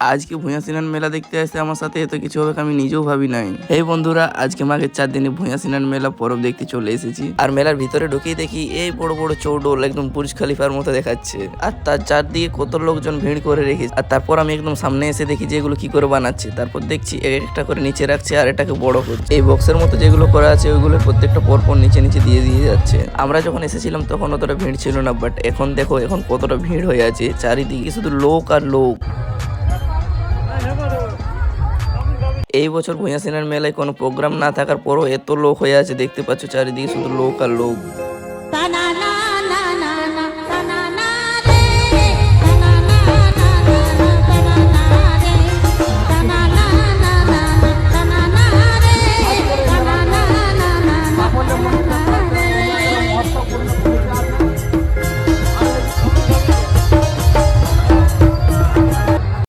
আজকে ভূঁইয়া সিনান মেলা দেখতে আসতে আমার সাথে এত কিছু হবে আমি নিজেও ভাবি নাই। এই বন্ধুরা, আজকে মাঘের 4 দিনে ভূঁইয়া সিনান মেলা পরব দেখতে চলে এসেছি। আর মেলার ভিতরে ঢুকেই দেখি এই বড় বড় চৌডোল একদম বুর্জ খলিফার মতো দেখাচ্ছে। আর তার চারদিকে কত লোকজন ভিড় করে রেখেছে। আর তারপর আমি একদম সামনে এসে দেখি যে এগুলো কি করে বানাচ্ছে। তারপর দেখছি একটা করে নিচে রাখছে আর এটাকে বড় করছে। এই বক্সের মতো যেগুলো করা আছে ওইগুলো প্রত্যেকটা পরপর নিচে নিচে দিয়ে দিয়ে যাচ্ছে। আমরা যখন এসেছিলাম তখন অতটা ভিড় ছিল না, বাট এখন দেখো এখন কতটা ভিড় হয়ে আছে। চারিদিকে শুধু লোক আর লোক। এই বছর ভূঁইয়া সিনার মেলায় কোনো প্রোগ্রাম না থাকার পরও এত লোক হয়ে আছে, দেখতে পাচ্ছ চারিদিকে শুধু লোক আর লোক।